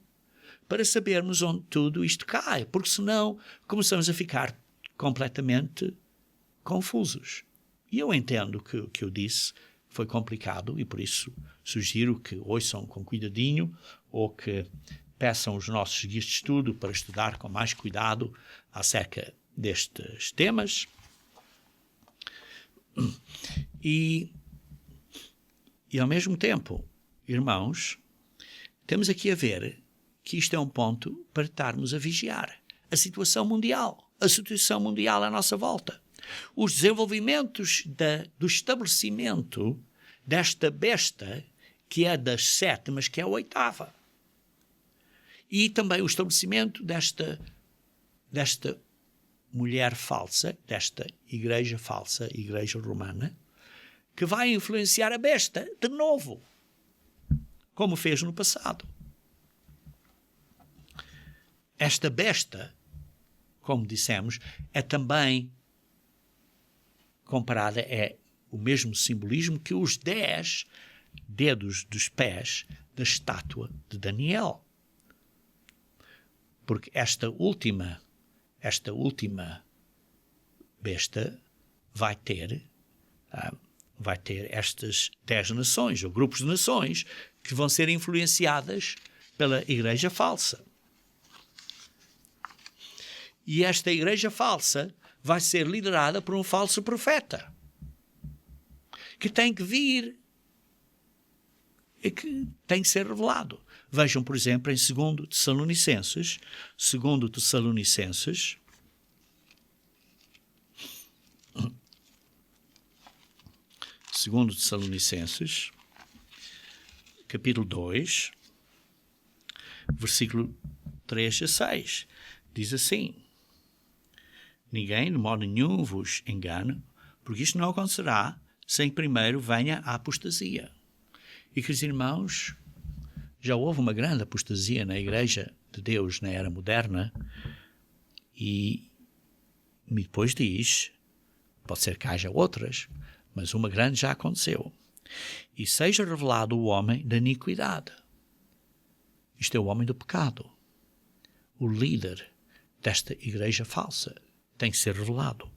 para sabermos onde tudo isto cai, porque senão começamos a ficar completamente confusos. E eu entendo que o que eu disse foi complicado e por isso sugiro que ouçam com cuidadinho ou que peçam os nossos guias de estudo para estudar com mais cuidado acerca destes temas. E ao mesmo tempo, irmãos, temos aqui a ver que isto é um ponto para estarmos a vigiar. A situação mundial à nossa volta. Os desenvolvimentos do estabelecimento desta besta, que é das 7, mas que é a 8ª. E também o estabelecimento desta mulher falsa, desta igreja falsa, igreja romana, que vai influenciar a besta de novo, como fez no passado. Esta besta, como dissemos, é também comparada, é o mesmo simbolismo que os 10 dedos dos pés da estátua de Daniel. Porque esta última besta vai ter estas 10 nações, ou grupos de nações, que vão ser influenciadas pela igreja falsa. E esta igreja falsa vai ser liderada por um falso profeta, que tem que vir e que tem que ser revelado. Vejam, por exemplo, em 2 Tessalonicenses, capítulo 2, versículo 3 a 6, diz assim: ninguém, de modo nenhum, vos engane, porque isto não acontecerá sem que primeiro venha a apostasia. E, queridos irmãos, já houve uma grande apostasia na Igreja de Deus na era moderna e depois diz, pode ser que haja outras, mas uma grande já aconteceu. E seja revelado o homem da iniquidade. Isto é o homem do pecado. O líder desta igreja falsa tem que ser revelado.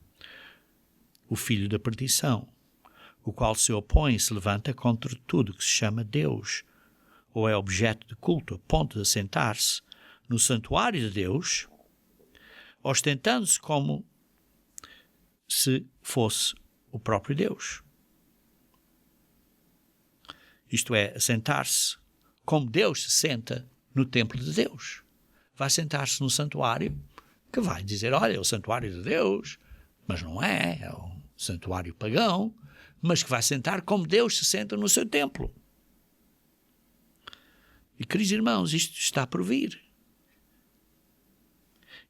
O filho da perdição, o qual se opõe e se levanta contra tudo que se chama Deus, ou é objeto de culto, a ponto de assentar-se no santuário de Deus, ostentando-se como se fosse o próprio Deus. Isto é, assentar-se como Deus se senta no templo de Deus. Vai sentar-se no santuário, que vai dizer, olha, é o santuário de Deus, mas não é, é um santuário pagão, mas que vai sentar como Deus se senta no seu templo. E, queridos irmãos, isto está por vir.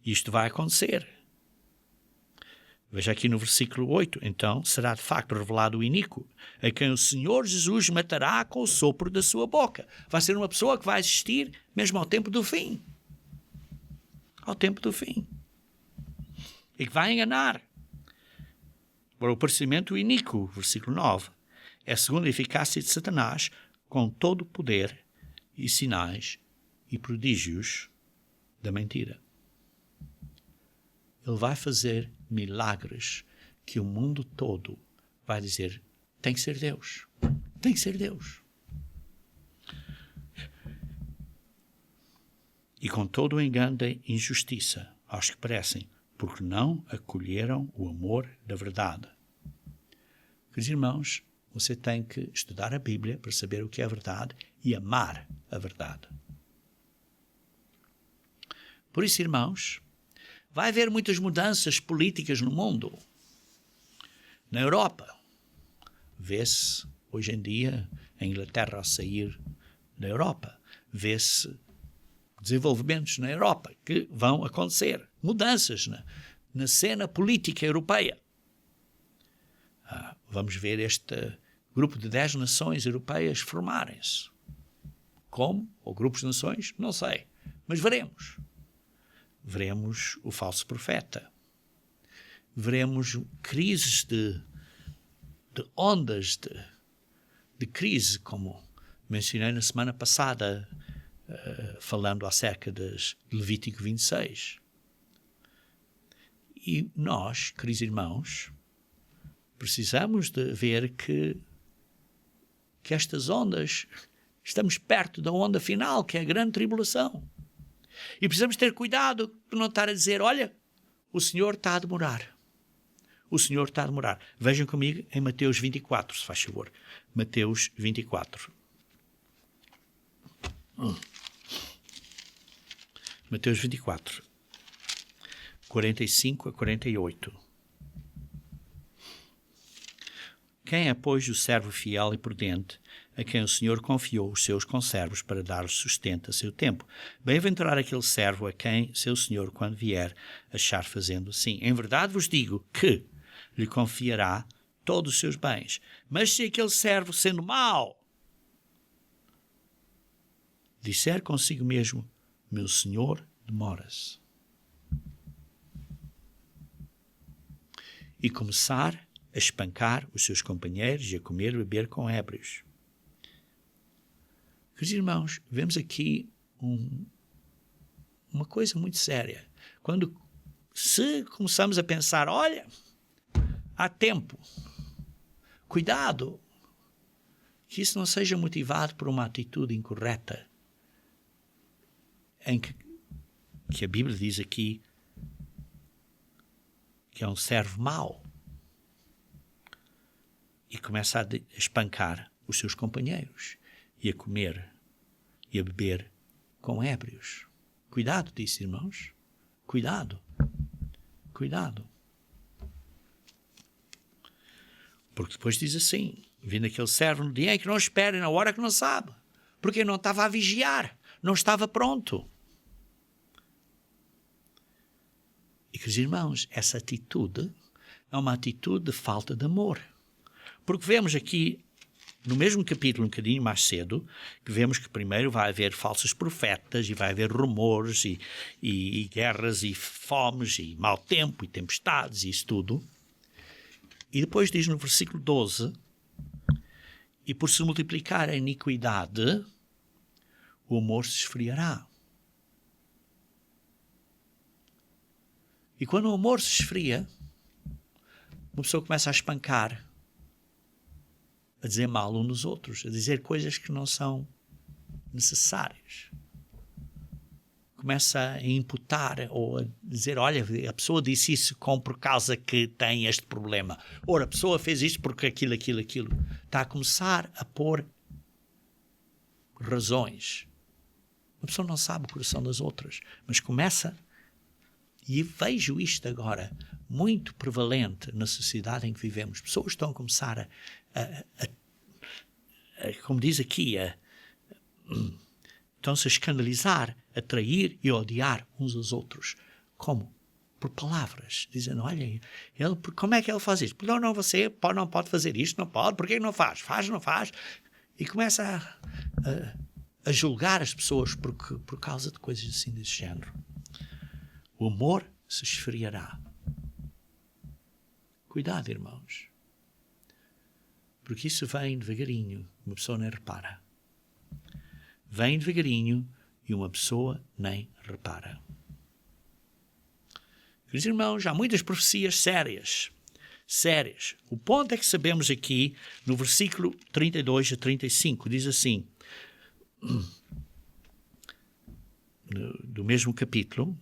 Isto vai acontecer. Veja aqui no versículo 8, então será de facto revelado o iníquo, a quem o Senhor Jesus matará com o sopro da sua boca. Vai ser uma pessoa que vai existir mesmo ao tempo do fim. Ao tempo do fim. E que vai enganar. Agora, o aparecimento iníquo, versículo 9, é segundo a eficácia de Satanás, com todo o poder e sinais e prodígios da mentira. Ele vai fazer milagres que o mundo todo vai dizer, tem que ser Deus. Tem que ser Deus. e com todo o engano da injustiça aos que perecem, porque não acolheram o amor da verdade. Queridos irmãos, você tem que estudar a Bíblia para saber o que é verdade e amar a verdade. Por isso, irmãos, vai haver muitas mudanças políticas no mundo. Na Europa, vê-se hoje em dia a Inglaterra a sair da Europa. Vê-se desenvolvimentos na Europa que vão acontecer. Mudanças na cena política europeia. Vamos ver este grupo de 10 nações europeias formarem-se. Como? Ou grupos de nações? Não sei. Mas veremos. Veremos o falso profeta. Veremos crises de ondas de crise, como mencionei na semana passada, falando acerca de Levítico 26. E nós, queridos irmãos, precisamos de ver que estas ondas, estamos perto da onda final, que é a grande tribulação. E precisamos ter cuidado de não estar a dizer, olha, o Senhor está a demorar. O Senhor está a demorar. Vejam comigo em Mateus 24, se faz favor. Mateus 24. Mateus 24. 45 a 48. Quem é, pois, o servo fiel e prudente, a quem o Senhor confiou os seus conservos para dar-lhe sustento a seu tempo? Bem-aventurado aquele servo a quem seu Senhor, quando vier, achar fazendo assim. Em verdade vos digo que lhe confiará todos os seus bens. Mas se aquele servo, sendo mau, disser consigo mesmo, meu Senhor demora-se, e começar a espancar os seus companheiros e a comer e beber com ébrios. Queridos irmãos, vemos aqui uma coisa muito séria. Se começamos a pensar, olha, há tempo, cuidado, que isso não seja motivado por uma atitude incorreta, em que a Bíblia diz aqui que é um servo mau e começa a espancar os seus companheiros e a comer e a beber com ébrios. Cuidado disso, irmãos. Cuidado. Cuidado. Porque depois diz assim, vindo aquele servo no dia em que não espera e na hora que não sabe, porque não estava a vigiar, não estava pronto. E, queridos irmãos, essa atitude é uma atitude de falta de amor. Porque vemos aqui, no mesmo capítulo, um bocadinho mais cedo, que vemos que primeiro vai haver falsos profetas e vai haver rumores e guerras e fomes e mau tempo e tempestades e isso tudo. E depois diz no versículo 12, e por se multiplicar a iniquidade, o amor se esfriará. E quando o amor se esfria, uma pessoa começa a espancar, a dizer mal uns nos outros, a dizer coisas que não são necessárias. Começa a imputar ou a dizer, olha, a pessoa disse isso por causa que tem este problema. Ou a pessoa fez isto porque aquilo. Está a começar a pôr razões. A pessoa não sabe o coração das outras, mas começa. E vejo isto agora muito prevalente na sociedade em que vivemos. Pessoas estão a começar como diz aqui, estão-se a escandalizar, a trair e a odiar uns aos outros. Como? Por palavras. Dizendo, olha, como é que ele faz isto? Não, você não pode fazer isto, não pode. Porquê não faz? Faz, não faz? E começa a julgar as pessoas por causa de coisas assim desse género. O amor se esfriará. Cuidado, irmãos. Porque isso vem devagarinho, uma pessoa nem repara. Vem devagarinho e uma pessoa nem repara. Queridos irmãos, há muitas profecias sérias. O ponto é que sabemos aqui, no versículo 32 a 35, diz assim, do mesmo capítulo,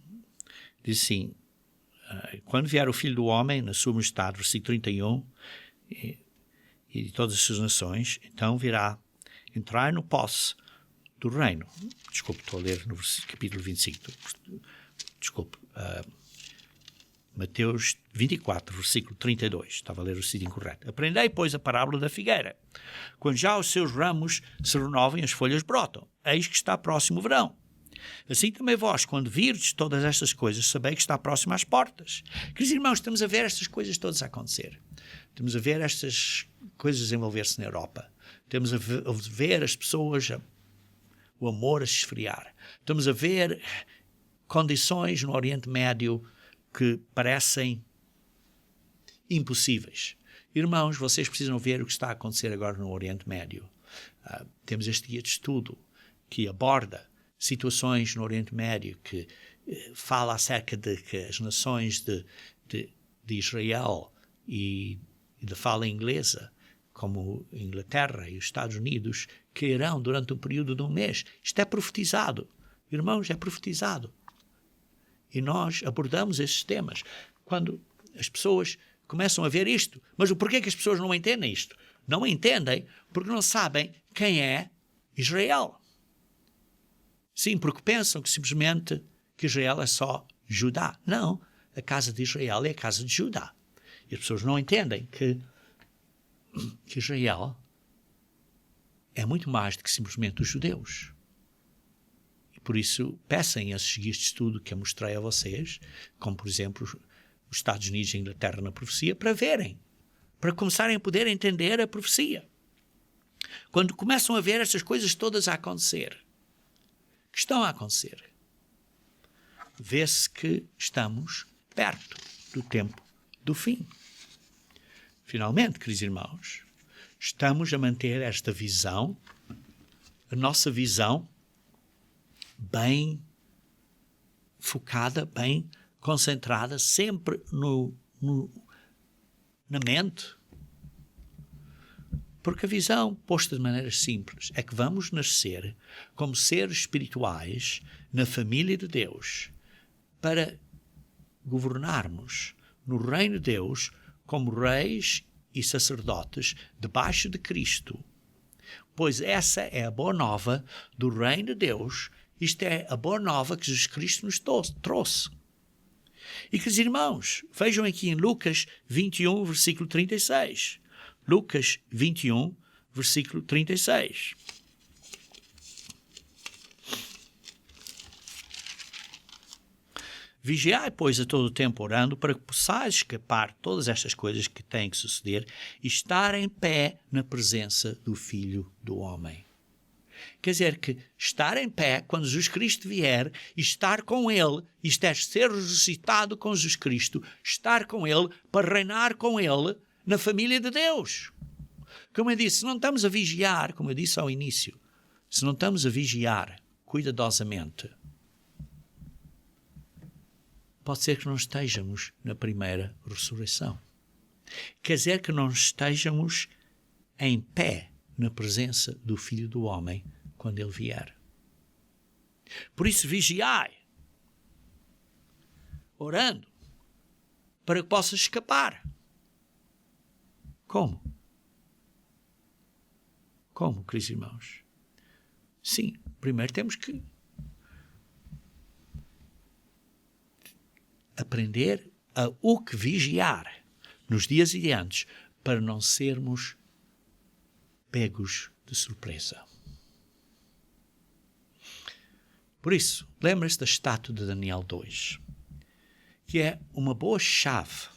diz assim, quando vier o Filho do Homem, na sua majestade, versículo 31, e de todas as suas nações, então virá entrar no posse do reino. Desculpe, estou a ler no capítulo 25. Desculpe. Mateus 24, versículo 32. Estava a ler o sítio incorreto. Aprendei, pois, a parábola da figueira. Quando já os seus ramos se renovam e as folhas brotam, eis que está próximo o verão. Assim também vós, quando virdes todas estas coisas, sabei que está próximo às portas. Queridos irmãos, estamos a ver estas coisas todas a acontecer. Estamos a ver estas coisas desenvolver-se na Europa. Estamos a ver as pessoas, o amor a se esfriar. Estamos a ver condições no Oriente Médio que parecem impossíveis. Irmãos, vocês precisam ver o que está a acontecer agora no Oriente Médio. Temos este guia de estudo que aborda situações no Oriente Médio, que fala acerca de que as nações de Israel e da fala inglesa, como a Inglaterra e os Estados Unidos, cairão durante um período de um mês. Isto é profetizado. Irmãos, é profetizado. E nós abordamos esses temas quando as pessoas começam a ver isto. Mas o porquê que as pessoas não entendem isto? Não entendem porque não sabem quem é Israel. Sim, porque pensam que simplesmente que Israel é só Judá. Não, a casa de Israel é a casa de Judá. E as pessoas não entendem que Israel é muito mais do que simplesmente os judeus. Por isso, peçam esses guias de estudo que eu mostrei a vocês, como, por exemplo, os Estados Unidos e a Inglaterra na profecia, para verem, para começarem a poder entender a profecia. Quando começam a ver estas coisas todas a acontecer, que estão a acontecer, vê-se que estamos perto do tempo do fim. Finalmente, queridos irmãos, estamos a manter esta visão, a nossa visão, bem focada, bem concentrada, sempre na mente. Porque a visão, posta de maneira simples, é que vamos nascer como seres espirituais na família de Deus para governarmos no reino de Deus como reis e sacerdotes debaixo de Cristo. Pois essa é a boa nova do reino de Deus. Isto é a boa nova que Jesus Cristo nos trouxe. E, queridos irmãos, vejam aqui em Lucas 21, versículo 36. Lucas 21, versículo 36. Vigiai, pois, a todo o tempo orando, para que possais escapar todas estas coisas que têm que suceder e estar em pé na presença do Filho do Homem. Quer dizer que estar em pé quando Jesus Cristo vier e estar com Ele, isto é, ser ressuscitado com Jesus Cristo, estar com Ele para reinar com Ele na família de Deus. Como eu disse, se não estamos a vigiar, como eu disse ao início, se não estamos a vigiar cuidadosamente, pode ser que não estejamos na primeira ressurreição. Quer dizer que não estejamos em pé na presença do Filho do Homem quando Ele vier. Por isso, vigiai, orando, para que possas escapar. Como? Como, queridos irmãos? Sim, primeiro temos que aprender a o que vigiar nos dias adiantes para não sermos pegos de surpresa. Por isso, lembre-se da estátua de Daniel 2, que é uma boa chave,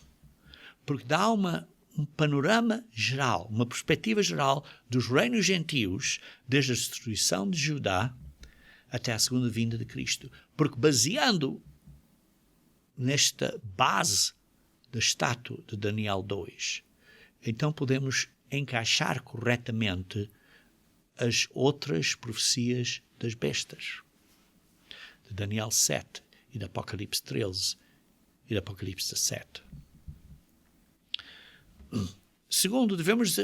porque dá um panorama geral, uma perspectiva geral dos reinos gentios, desde a destruição de Judá até a segunda vinda de Cristo. Porque baseando nesta base da estátua de Daniel 2, então podemos encaixar corretamente as outras profecias das bestas, de Daniel 7 e de Apocalipse 13 e de Apocalipse 17. Segundo, devemos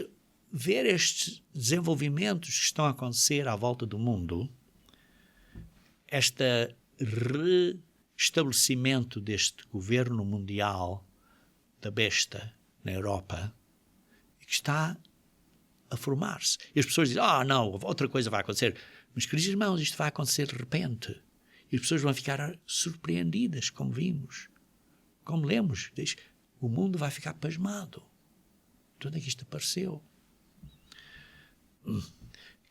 ver estes desenvolvimentos que estão a acontecer à volta do mundo, esta restabelecimento deste governo mundial da besta na Europa, que está a formar-se. E as pessoas dizem, não, outra coisa vai acontecer. Mas, queridos irmãos, isto vai acontecer de repente. E as pessoas vão ficar surpreendidas, como vimos. Como lemos, diz, o mundo vai ficar pasmado. De onde é que isto apareceu?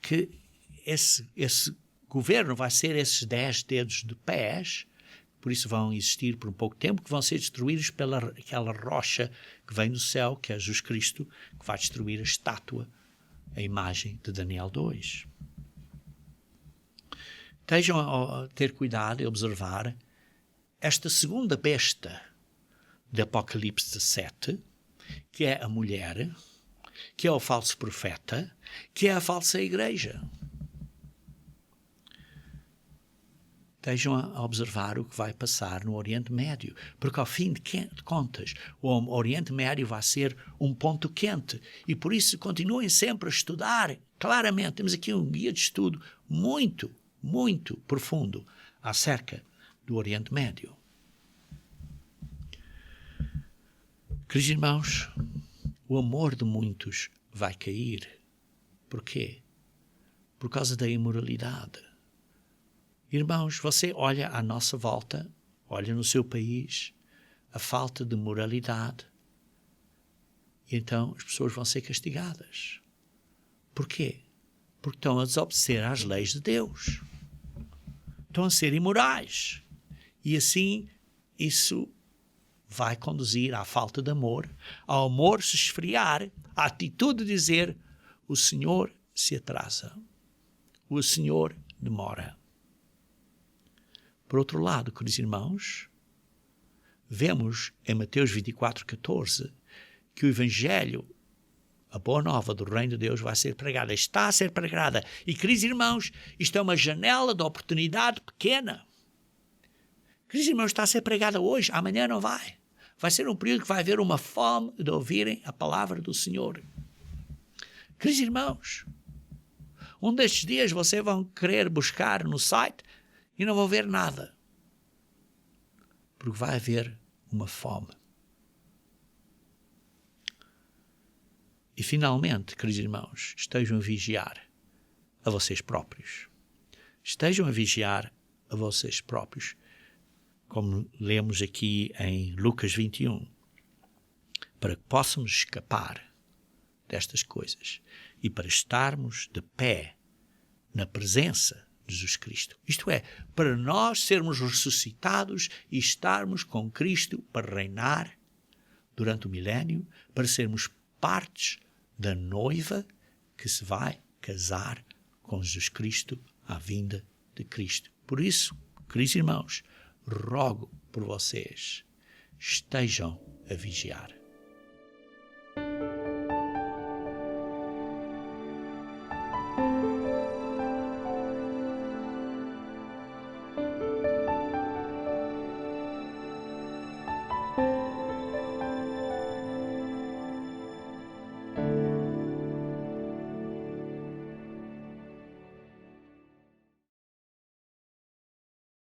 Que esse governo vai ser esses 10 dedos de pés, por isso vão existir por um pouco tempo, que vão ser destruídos pela aquela rocha que vem do céu, que é Jesus Cristo, que vai destruir a estátua, a imagem de Daniel 2. Estejam a ter cuidado e observar esta segunda besta de Apocalipse 17, que é a mulher, que é o falso profeta, que é a falsa igreja. Estejam a observar o que vai passar no Oriente Médio, porque ao fim de contas, o Oriente Médio vai ser um ponto quente, e por isso continuem sempre a estudar claramente. Temos aqui um guia de estudo muito, muito profundo acerca do Oriente Médio. Queridos irmãos, o amor de muitos vai cair. Por quê? Por causa da imoralidade. Irmãos, você olha à nossa volta, olha no seu país, a falta de moralidade, e então as pessoas vão ser castigadas. Por quê? Porque estão a desobedecer às leis de Deus. Estão a ser imorais. E assim, isso vai conduzir à falta de amor, ao amor se esfriar, à atitude de dizer, o Senhor se atrasa, o Senhor demora. Por outro lado, queridos irmãos, vemos em Mateus 24:14 que o Evangelho, a boa nova do reino de Deus, vai ser pregada, está a ser pregada. E, queridos irmãos, isto é uma janela de oportunidade pequena. Queridos irmãos, está a ser pregada hoje, amanhã não vai. Vai ser um período que vai haver uma fome de ouvirem a palavra do Senhor. Queridos irmãos, um destes dias vocês vão querer buscar no site e não vão ver nada. Porque vai haver uma fome. E finalmente, queridos irmãos, estejam a vigiar a vocês próprios. Estejam a vigiar a vocês próprios. Como lemos aqui em Lucas 21, para que possamos escapar destas coisas e para estarmos de pé na presença de Jesus Cristo. Isto é, para nós sermos ressuscitados e estarmos com Cristo para reinar durante o milénio, para sermos partes da noiva que se vai casar com Jesus Cristo à vinda de Cristo. Por isso, queridos irmãos, rogo por vocês, estejam a vigiar.